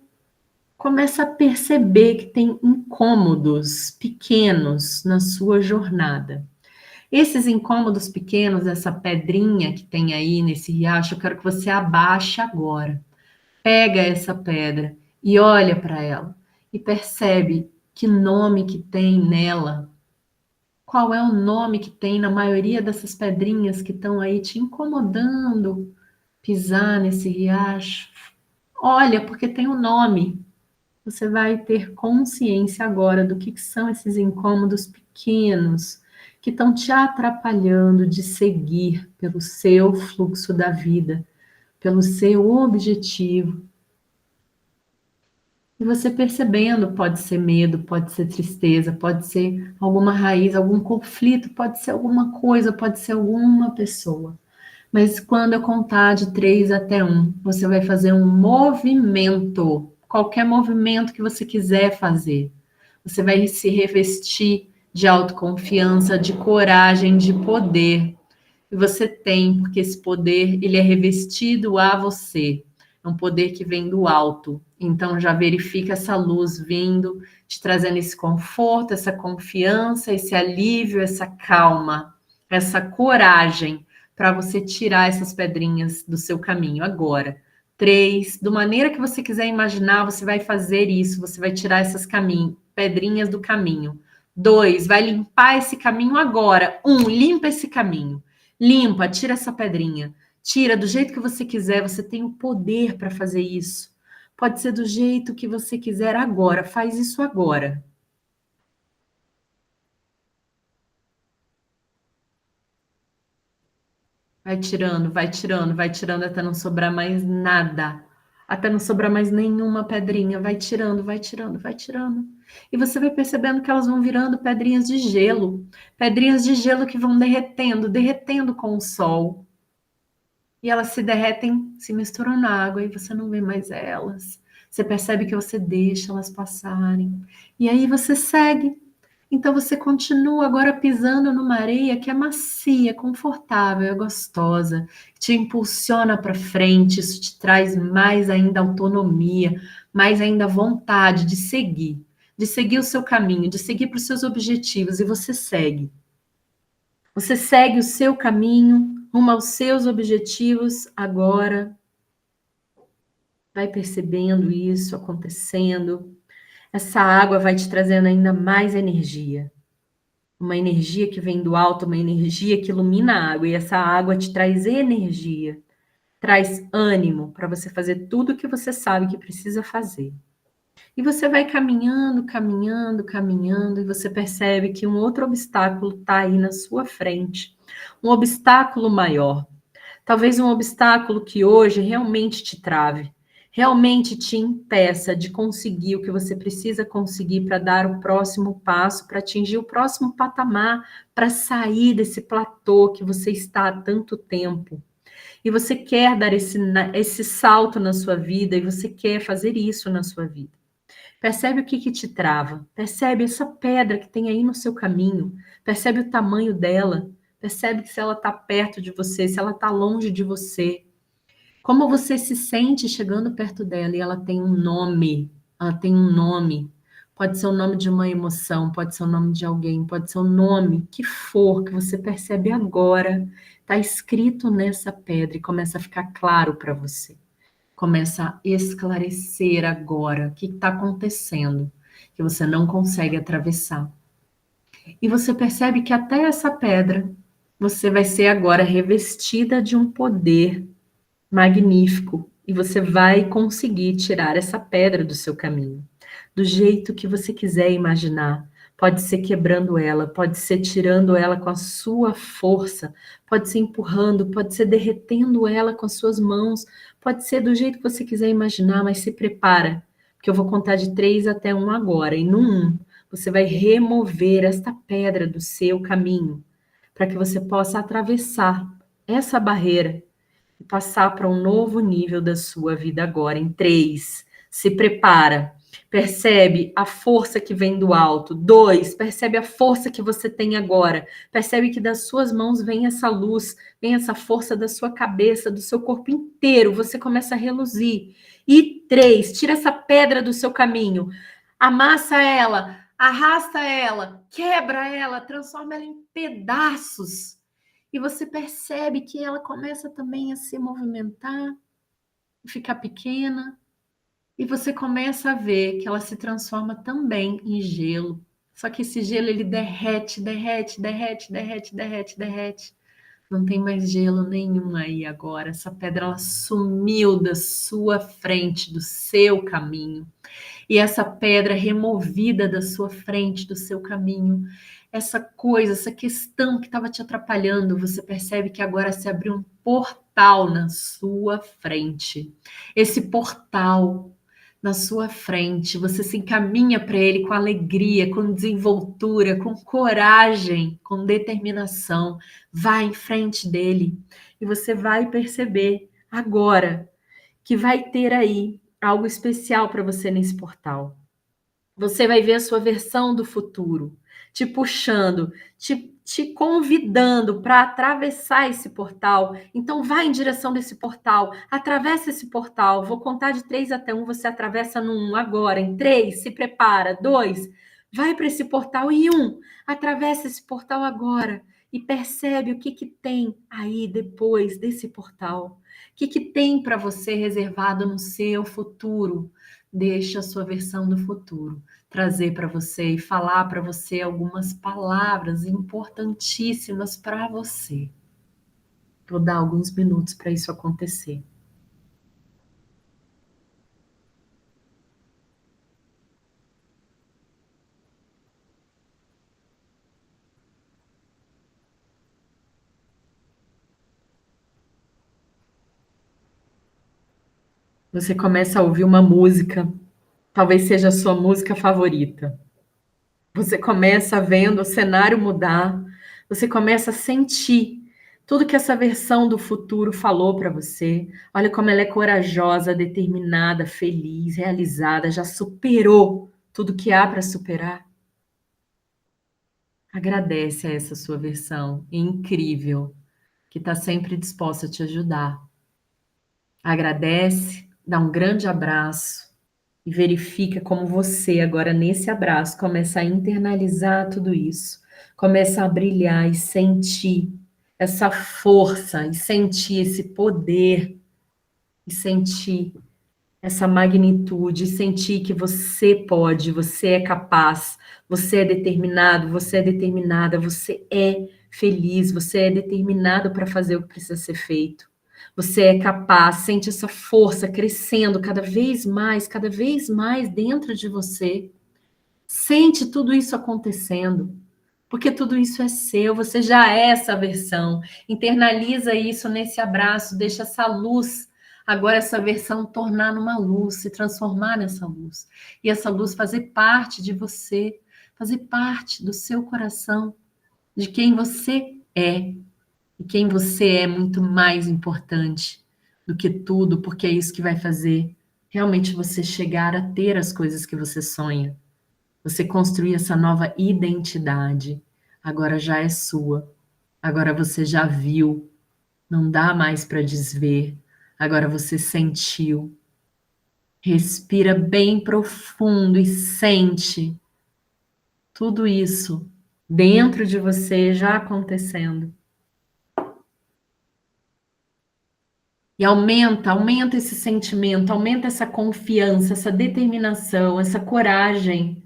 começa a perceber que tem incômodos pequenos na sua jornada. Esses incômodos pequenos, essa pedrinha que tem aí nesse riacho, eu quero que você abaixe agora. Pega essa pedra e olha para ela e percebe que nome que tem nela. Qual é o nome que tem na maioria dessas pedrinhas que estão aí te incomodando pisar nesse riacho? Olha, porque tem um nome. Você vai ter consciência agora do que são esses incômodos pequenos que estão te atrapalhando de seguir pelo seu fluxo da vida, pelo seu objetivo. E você percebendo, pode ser medo, pode ser tristeza, pode ser alguma raiz, algum conflito, pode ser alguma coisa, pode ser alguma pessoa. Mas quando eu contar de 3 até 1, você vai fazer um movimento, qualquer movimento que você quiser fazer. Você vai se revestir de autoconfiança, de coragem, de poder. E você tem, porque esse poder, ele é revestido a você. É um poder que vem do alto. Então já verifica essa luz vindo, te trazendo esse conforto, essa confiança, esse alívio, essa calma, essa coragem para você tirar essas pedrinhas do seu caminho agora. 3, da maneira que você quiser imaginar, você vai fazer isso, você vai tirar essas pedrinhas do caminho. 2, vai limpar esse caminho agora. 1, limpa esse caminho. Limpa, tira essa pedrinha. Tira do jeito que você quiser, você tem o poder para fazer isso. Pode ser do jeito que você quiser agora, faz isso agora. Vai tirando, vai tirando, vai tirando até não sobrar mais nada. Até não sobrar mais nenhuma pedrinha. Vai tirando, vai tirando, vai tirando. E você vai percebendo que elas vão virando pedrinhas de gelo. Pedrinhas de gelo que vão derretendo, derretendo com o sol. E elas se derretem, se misturam na água e você não vê mais elas. Você percebe que você deixa elas passarem. E aí você segue. Então você continua agora pisando numa areia que é macia, confortável, é gostosa, te impulsiona para frente, isso te traz mais ainda autonomia, mais ainda vontade de seguir o seu caminho, de seguir para os seus objetivos, e você segue. Você segue o seu caminho, rumo aos seus objetivos agora, vai percebendo isso acontecendo. Essa água vai te trazendo ainda mais energia. Uma energia que vem do alto, uma energia que ilumina a água, e essa água te traz energia, traz ânimo para você fazer tudo o que você sabe que precisa fazer. E você vai caminhando, caminhando, caminhando, e você percebe que um outro obstáculo está aí na sua frente. Um obstáculo maior. Talvez um obstáculo que hoje realmente te trave, realmente te impeça de conseguir o que você precisa conseguir para dar o próximo passo, para atingir o próximo patamar, para sair desse platô que você está há tanto tempo. E você quer dar esse salto na sua vida, e você quer fazer isso na sua vida. Percebe o que te trava. Percebe essa pedra que tem aí no seu caminho. Percebe o tamanho dela. Percebe que se ela está perto de você, se ela está longe de você. Como você se sente chegando perto dela e ela tem um nome. Ela tem um nome. Pode ser o nome de uma emoção, pode ser o nome de alguém, pode ser o nome que for, que você percebe agora. Está escrito nessa pedra e começa a ficar claro para você. Começa a esclarecer agora o que está acontecendo, que você não consegue atravessar. E você percebe que até essa pedra, você vai ser agora revestida de um poder magnífico e você vai conseguir tirar essa pedra do seu caminho, do jeito que você quiser imaginar. Pode ser quebrando ela, pode ser tirando ela com a sua força, pode ser empurrando, pode ser derretendo ela com as suas mãos, pode ser do jeito que você quiser imaginar, mas se prepara, porque eu vou contar de 3 até 1 agora, e no 1 você vai remover esta pedra do seu caminho, para que você possa atravessar essa barreira e passar para um novo nível da sua vida agora. Em 3, se prepara. Percebe a força que vem do alto. 2, percebe a força que você tem agora. Percebe que das suas mãos vem essa luz, vem essa força da sua cabeça, do seu corpo inteiro. Você começa a reluzir. E 3, tira essa pedra do seu caminho. Amassa ela, arrasta ela, quebra ela, transforma ela em pedaços. E você percebe que ela começa também a se movimentar, ficar pequena, e você começa a ver que ela se transforma também em gelo. Só que esse gelo ele derrete, derrete, derrete, derrete, derrete, derrete. Não tem mais gelo nenhum aí agora. Essa pedra ela sumiu da sua frente, do seu caminho. E essa pedra removida da sua frente, do seu caminho, essa coisa, essa questão que estava te atrapalhando, você percebe que agora se abriu um portal na sua frente. Esse portal na sua frente, você se encaminha para ele com alegria, com desenvoltura, com coragem, com determinação. Vai em frente dele e você vai perceber agora que vai ter aí algo especial para você nesse portal. Você vai ver a sua versão do futuro, te puxando, te convidando para atravessar esse portal. Então, vai em direção desse portal, atravessa esse portal. Vou contar de 3 até 1, você atravessa no 1 agora. Em 3, se prepara. 2, vai para esse portal. E 1, atravessa esse portal agora. E percebe o que tem aí depois desse portal. O que tem para você reservado no seu futuro? Deixa a sua versão do futuro trazer para você e falar para você algumas palavras importantíssimas para você. Vou dar alguns minutos para isso acontecer. Você começa a ouvir uma música, talvez seja a sua música favorita. Você começa vendo o cenário mudar, você começa a sentir tudo que essa versão do futuro falou para você. Olha como ela é corajosa, determinada, feliz, realizada, já superou tudo que há para superar. Agradece a essa sua versão incrível, que está sempre disposta a te ajudar. Agradece, dá um grande abraço e verifica como você, agora nesse abraço, começa a internalizar tudo isso, começa a brilhar e sentir essa força, e sentir esse poder, e sentir essa magnitude, sentir que você pode, você é capaz, você é determinado, você é determinada, você é feliz, você é determinado para fazer o que precisa ser feito. Você é capaz, sente essa força crescendo cada vez mais dentro de você. Sente tudo isso acontecendo, porque tudo isso é seu, você já é essa versão. Internaliza isso nesse abraço, deixa essa luz, agora essa versão tornar numa luz, se transformar nessa luz. E essa luz fazer parte de você, fazer parte do seu coração, de quem você é. E quem você é muito mais importante do que tudo, porque é isso que vai fazer realmente você chegar a ter as coisas que você sonha. Você construir essa nova identidade. Agora já é sua. Agora você já viu. Não dá mais para desver. Agora você sentiu. Respira bem profundo e sente tudo isso dentro de você já acontecendo. E aumenta esse sentimento, aumenta essa confiança, essa determinação, essa coragem,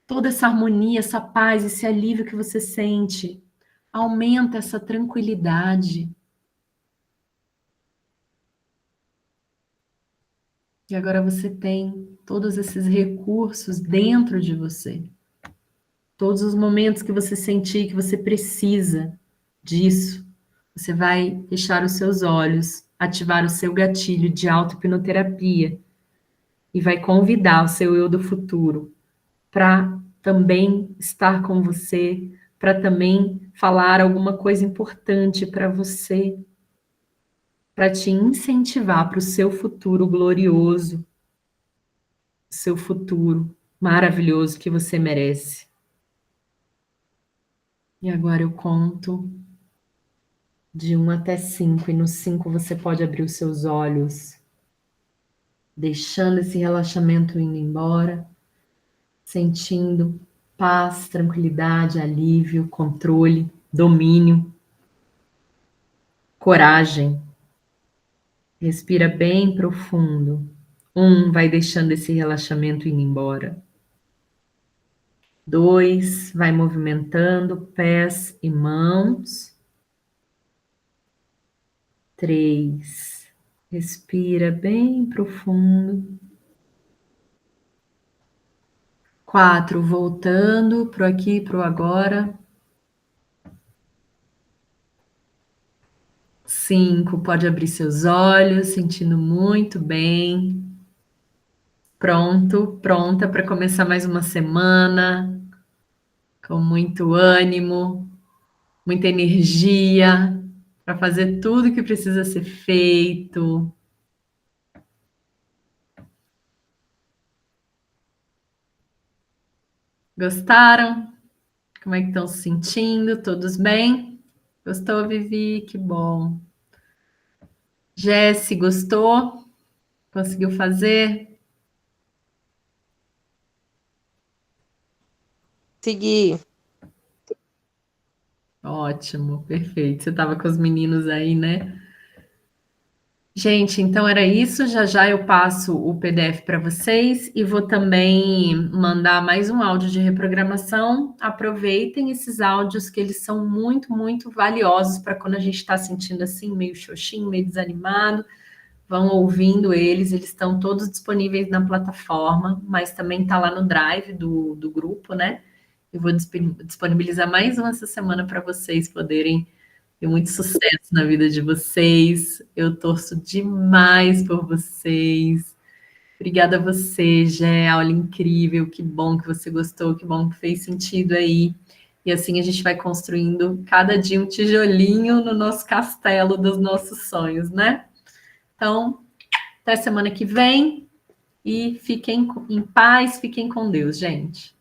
toda essa harmonia, essa paz, esse alívio que você sente. Aumenta essa tranquilidade. E agora você tem todos esses recursos dentro de você. Todos os momentos que você sentir que você precisa disso, você vai fechar os seus olhos, ativar o seu gatilho de auto-hipnoterapia e vai convidar o seu eu do futuro para também estar com você, para também falar alguma coisa importante para você, para te incentivar para o seu futuro glorioso, seu futuro maravilhoso que você merece. E agora eu conto de 1 até 5, e no 5 você pode abrir os seus olhos, deixando esse relaxamento indo embora, sentindo paz, tranquilidade, alívio, controle, domínio, coragem. Respira bem profundo. 1, vai deixando esse relaxamento indo embora. 2, vai movimentando pés e mãos. 3, respira bem profundo. 4, voltando pro aqui, pro agora. 5, pode abrir seus olhos, sentindo muito bem. Pronto, pronta para começar mais uma semana, com muito ânimo, muita energia, para fazer tudo que precisa ser feito. Gostaram? Como é que estão se sentindo? Todos bem? Gostou, Vivi? Que bom. Jesse, gostou? Conseguiu fazer? Segui. Ótimo, perfeito. Você estava com os meninos aí, né? Gente, então era isso. Já já eu passo o PDF para vocês e vou também mandar mais um áudio de reprogramação. Aproveitem esses áudios que eles são muito, muito valiosos para quando a gente está sentindo assim, meio xoxinho, meio desanimado. Vão ouvindo eles, eles estão todos disponíveis na plataforma, mas também está lá no Drive do grupo, né? Eu vou disponibilizar mais um essa semana para vocês poderem ter muito sucesso na vida de vocês. Eu torço demais por vocês. Obrigada a você, Gé, aula incrível. Que bom que você gostou, que bom que fez sentido aí. E assim a gente vai construindo cada dia um tijolinho no nosso castelo dos nossos sonhos, né? Então, até semana que vem e fiquem em paz, fiquem com Deus, gente.